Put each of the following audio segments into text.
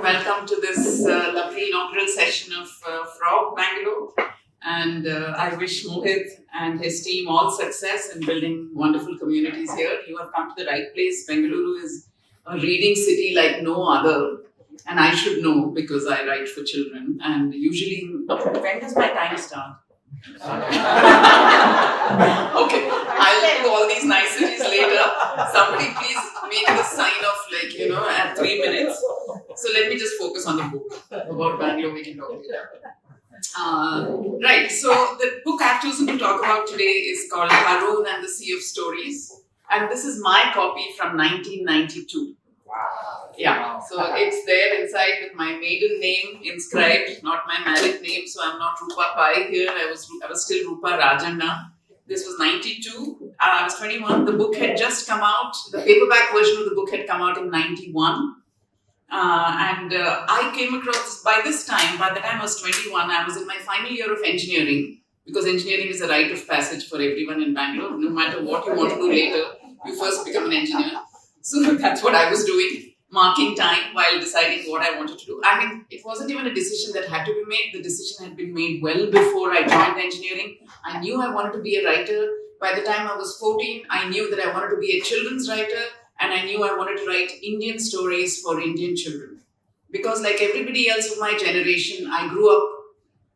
welcome to this lovely inaugural session of Frog Bangalore. And I wish Mohit and his team all success in building wonderful communities here. You have come to the right place. Bengaluru is a reading city like no other. And I should know because I write for children. And usually, when does my time start? Okay, I'll do all these niceties later. Somebody please make the sign of at 3 minutes. So let me just focus on the book. About Bangalore we can talk later. Right, so the book I've chosen to talk about today is called Haroun and the Sea of Stories. And this is my copy from 1992. Wow. Yeah, so it's there inside with my maiden name inscribed, not my married name. So I'm not Rupa Pai here. I was still Rupa Rajanna. This was 92. I was 21. The book had just come out. The paperback version of the book had come out in 91. I came across this by the time I was 21, I was in my final year of engineering, because engineering is a rite of passage for everyone in Bangalore. No matter what you want to do later, you first become an engineer. So that's what I was doing, marking time while deciding what I wanted to do. I mean, it wasn't even a decision that had to be made. The decision had been made well before I joined engineering. I knew I wanted to be a writer. By the time I was 14, I knew that I wanted to be a children's writer. And I knew I wanted to write Indian stories for Indian children. Because like everybody else of my generation, I grew up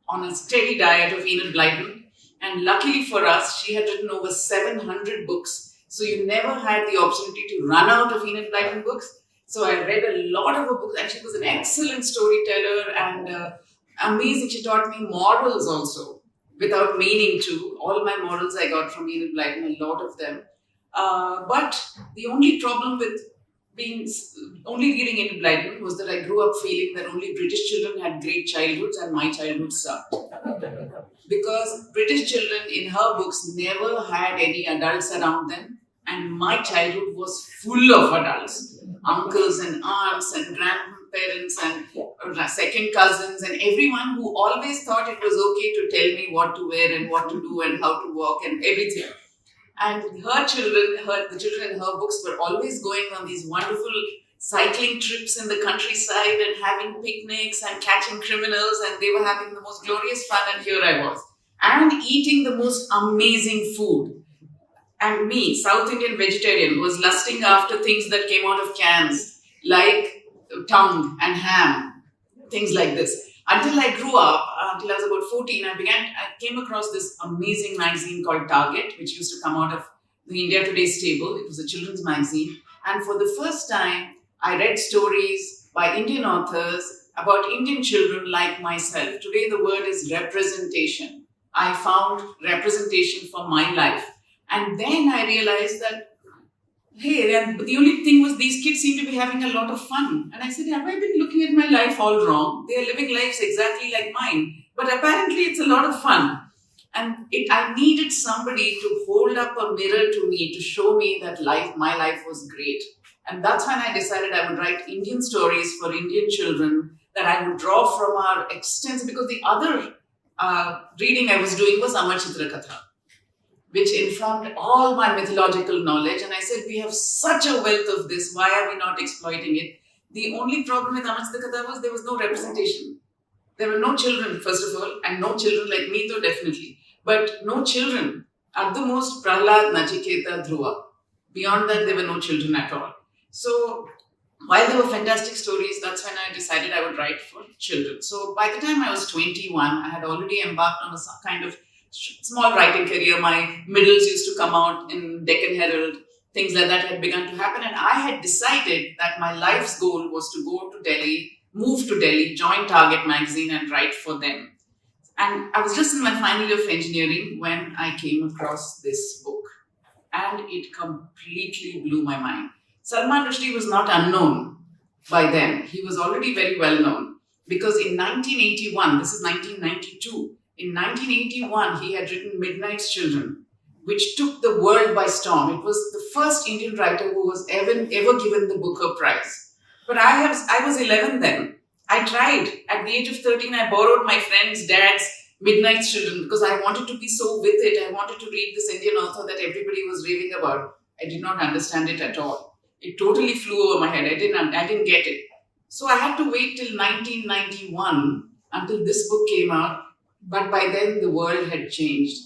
on a steady diet of Enid Blyton. And luckily for us, she had written over 700 books. So you never had the opportunity to run out of Enid Blyton books. So I read a lot of her books, and she was an excellent storyteller and amazing. She taught me morals also, without meaning to. All my morals I got from Enid Blyton, a lot of them. But the only problem with only reading Enid Blyton was that I grew up feeling that only British children had great childhoods and my childhood sucked. Because British children in her books never had any adults around them, and my childhood was full of adults. Uncles and aunts and grandparents and second cousins and everyone who always thought it was okay to tell me what to wear and what to do and how to walk and everything. And the children in her books were always going on these wonderful cycling trips in the countryside and having picnics and catching criminals, and they were having the most glorious fun, and here I was. And eating the most amazing food. And me, South Indian vegetarian, was lusting after things that came out of cans, like tongue and ham, things like this. Until I grew up, until I was about 14, I came across this amazing magazine called Target, which used to come out of the India Today stable. It was a children's magazine. And for the first time, I read stories by Indian authors about Indian children like myself. Today, the word is representation. I found representation for my life. And then I realized that, hey, and the only thing was these kids seem to be having a lot of fun. And I said, have I been looking at my life all wrong? They are living lives exactly like mine. But apparently it's a lot of fun. And I needed somebody to hold up a mirror to me to show me that my life was great. And that's when I decided I would write Indian stories for Indian children that I would draw from our extensive, because the other reading I was doing was Amar Chitra Katha, which informed all my mythological knowledge. And I said, we have such a wealth of this. Why are we not exploiting it? The only problem with Amar Chitra Katha was there was no representation. There were no children, first of all, and no children like me, though, definitely. But no children. At the most, Prahlad, Nachiketa, Dhruva. Beyond that, there were no children at all. So, while they were fantastic stories, that's when I decided I would write for children. So, by the time I was 21, I had already embarked on a kind of small writing career. My middles used to come out in Deccan Herald. Things like that had begun to happen. And I had decided that my life's goal was to go to Delhi, move to Delhi, join Target magazine and write for them. And I was just in my final year of engineering when I came across this book. And it completely blew my mind. Salman Rushdie was not unknown by then. He was already very well known. Because in 1981, this is 1992, in 1981, he had written Midnight's Children, which took the world by storm. It was the first Indian writer who was ever given the Booker Prize. But I was 11 then. I tried. At the age of 13, I borrowed my friend's dad's Midnight's Children because I wanted to be so with it. I wanted to read this Indian author that everybody was raving about. I did not understand it at all. It totally flew over my head. I didn't get it. So I had to wait till 1991 until this book came out. But by then the world had changed.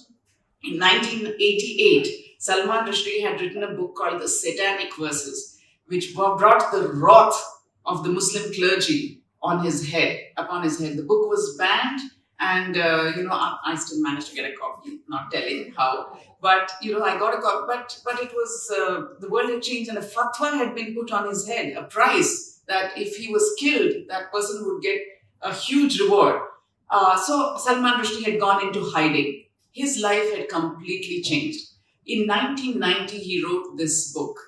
In 1988, Salman Rushdie had written a book called The Satanic Verses, which brought the wrath of the Muslim clergy on his head, upon his head. The book was banned, and I still managed to get a copy. Not telling how, but I got a copy. But it was the world had changed, and a fatwa had been put on his head, a price that if he was killed, that person would get a huge reward. So Salman Rushdie had gone into hiding. His life had completely changed. In 1990, he wrote this book.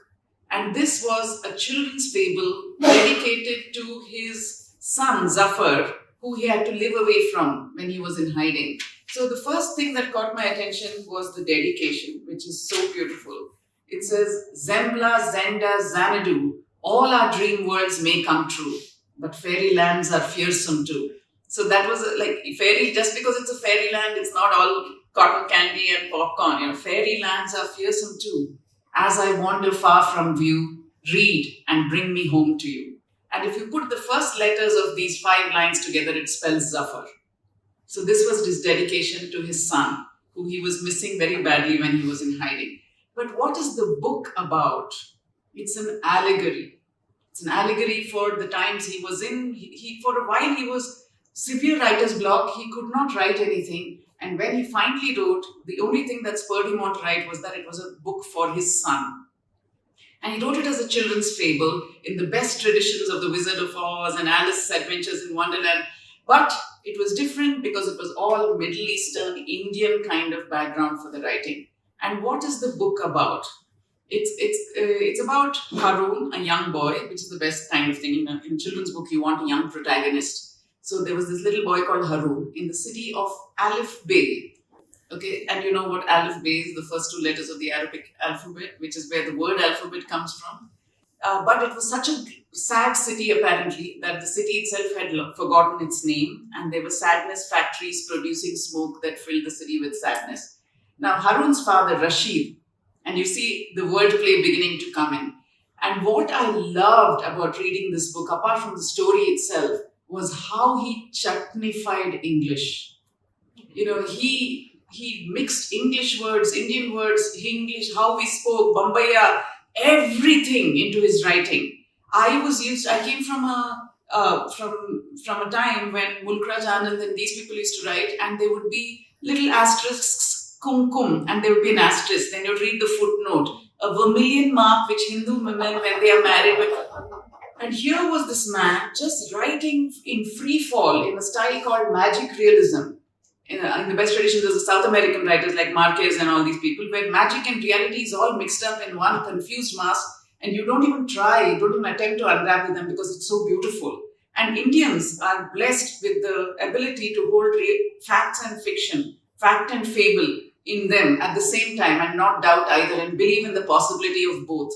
And this was a children's fable dedicated to his son, Zafar, who he had to live away from when he was in hiding. So the first thing that caught my attention was the dedication, which is so beautiful. It says, Zembla, Zenda, Xanadu, all our dream worlds may come true, but fairy lands are fearsome too. So that was like fairy, just because it's a fairy land, it's not all cotton candy and popcorn. Fairy lands are fearsome too. As I wander far from view, read and bring me home to you. And if you put the first letters of these 5 lines together, it spells Zafar. So this was his dedication to his son, who he was missing very badly when he was in hiding. But what is the book about? It's an allegory. It's an allegory for the times he was in. He for a while, he was severe writer's block. He could not write anything. And when he finally wrote, the only thing that spurred him on to write was that it was a book for his son. And he wrote it as a children's fable in the best traditions of The Wizard of Oz and Alice's Adventures in Wonderland. But it was different because it was all Middle Eastern, Indian kind of background for the writing. And what is the book about? It's about Harun, a young boy, which is the best kind of thing. In a children's book, you want a young protagonist. So there was this little boy called Harun in the city of Alif Bay. Okay, and you know what Alif Bay is? The first 2 letters of the Arabic alphabet, which is where the word alphabet comes from. But it was such a sad city, apparently, that the city itself had forgotten its name, and there were sadness factories producing smoke that filled the city with sadness. Now, Harun's father, Rashid, and you see the wordplay beginning to come in. And what I loved about reading this book, apart from the story itself, was how he chutneyfied English. He mixed English words, Indian words, English, how we spoke, Bombaya, everything into his writing. I came from a time when Mulk Raj Anand and these people used to write, and there would be little asterisks, kum, and there would be an asterisk. Then you'd read the footnote, a vermilion mark which Hindu women, when they are married, and here was this man just writing in free fall in a style called magic realism. In the best traditions, there's the South American writers like Marquez and all these people, where magic and reality is all mixed up in one confused mass, and you don't even attempt to unravel them because it's so beautiful. And Indians are blessed with the ability to hold facts and fiction, fact and fable in them at the same time and not doubt either and believe in the possibility of both.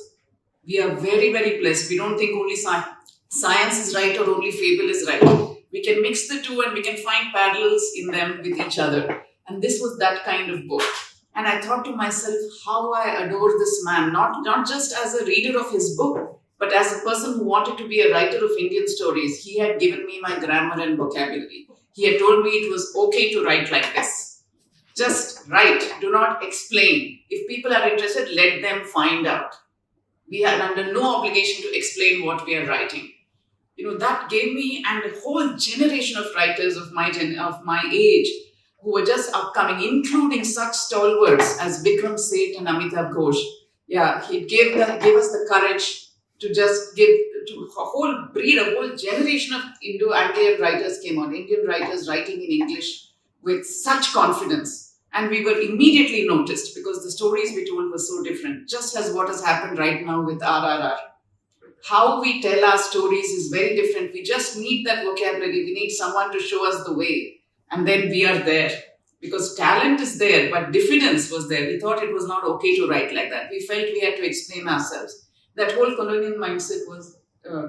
We are very, very blessed. We don't think only science is right or only fable is right. We can mix the two and we can find parallels in them with each other. And this was that kind of book. And I thought to myself, how I adore this man, not just as a reader of his book, but as a person who wanted to be a writer of Indian stories. He had given me my grammar and vocabulary. He had told me it was okay to write like this. Just write, do not explain. If people are interested, let them find out. We are under no obligation to explain what we are writing. That gave me and a whole generation of writers of my age who were just upcoming, including such stalwarts as Vikram Seth and Amitabh Ghosh. Yeah, he gave us the courage to just give to a whole generation of Indo-Anglian writers came on, Indian writers writing in English with such confidence. And we were immediately noticed because the stories we told were so different, just as what has happened right now with RRR. How we tell our stories is very different. We just need that vocabulary. We need someone to show us the way. And then we are there. Because talent is there, but diffidence was there. We thought it was not okay to write like that. We felt we had to explain ourselves. That whole colonial mindset was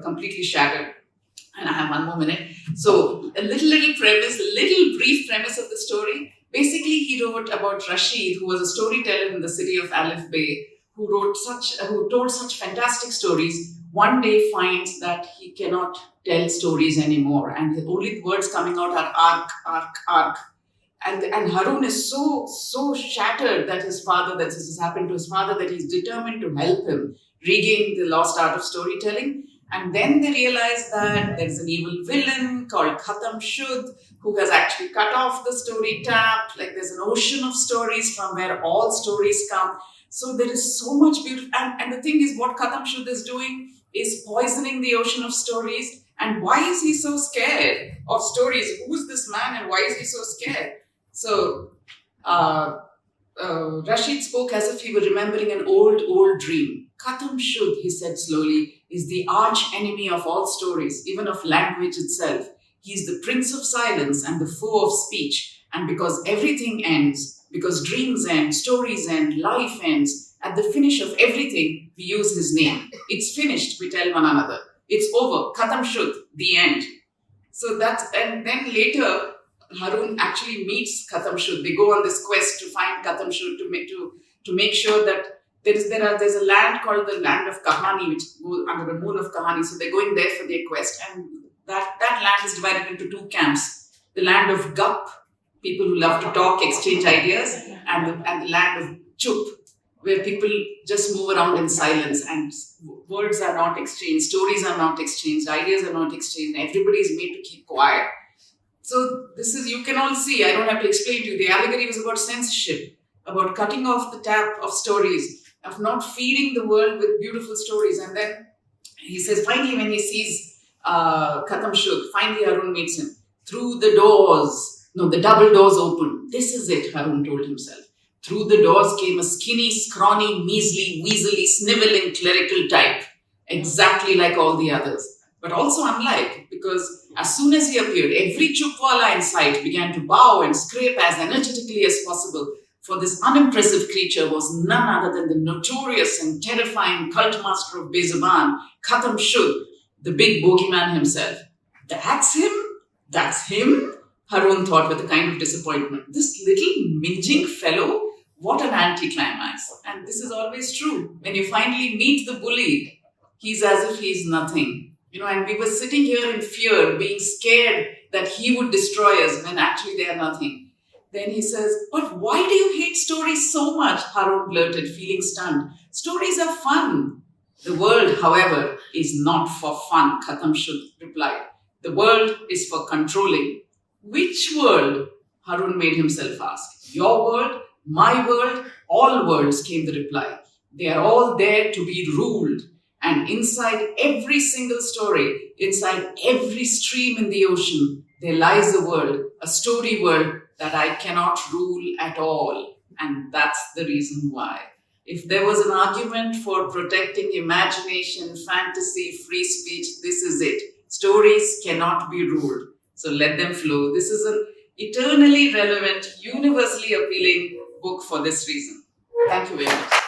completely shattered. And I have 1 more minute. So a little brief premise of the story. Basically, he wrote about Rashid, who was a storyteller in the city of Alif Bay, who told such fantastic stories, one day finds that he cannot tell stories anymore, and the only words coming out are arc, arc, arc. And Harun is so shattered that this has happened to his father, that he's determined to help him regain the lost art of storytelling. And then they realize that there's an evil villain called Khatam Shudh who has actually cut off the story tap. Like there's an ocean of stories from where all stories come. So there is so much beauty. And the thing is, what Khatam Shudh is doing is poisoning the ocean of stories. And why is he so scared of stories? Who's this man and why is he so scared? So Rashid spoke as if he were remembering an old dream. Khatam Shudh, he said slowly, is the arch enemy of all stories, even of language itself. He is the prince of silence and the foe of speech. And because everything ends, because dreams end, stories end, life ends, at the finish of everything, we use his name. It's finished, we tell one another. It's over, Khatam Shudh, the end. And then later, Harun actually meets Khatam Shudh. They go on this quest to find Khatam Shudh to make sure that there's a land called the land of Kahani, which goes under the moon of Kahani. So they're going there for their quest, and that land is divided into two camps: the land of Gup, people who love to talk, exchange ideas, and the land of Chup, where people just move around in silence and words are not exchanged, stories are not exchanged, ideas are not exchanged. Everybody is made to keep quiet. So you can all see, I don't have to explain to you, the allegory was about censorship, about cutting off the tap of stories, of not feeding the world with beautiful stories. And then he says, finally, when he sees Khatam Shudh, finally Harun meets him. Through the double doors open. This is it, Harun told himself. Through the doors came a skinny, scrawny, measly, weaselly, sniveling clerical type, exactly like all the others. But also unlike, because as soon as he appeared, every Chupwala in sight began to bow and scrape as energetically as possible, for this unimpressive creature was none other than the notorious and terrifying cult master of Bezaban, Khatam Shudh, the big bogeyman himself. That's him? That's him? Harun thought with a kind of disappointment. This little minging fellow? What an anticlimax. And this is always true. When you finally meet the bully, he's as if he's nothing. And we were sitting here in fear, being scared that he would destroy us when actually they are nothing. Then he says, but why do you hate stories so much? Harun blurted, feeling stunned. Stories are fun. The world, however, is not for fun, Khatam Shudh replied. The world is for controlling. Which world? Harun made himself ask. Your world? My world? All worlds, came the reply. They are all there to be ruled. And inside every single story, inside every stream in the ocean, there lies a world, a story world that I cannot rule at all. And that's the reason why. If there was an argument for protecting imagination, fantasy, free speech, this is it. Stories cannot be ruled. So let them flow. This is an eternally relevant, universally appealing book for this reason. Thank you very much.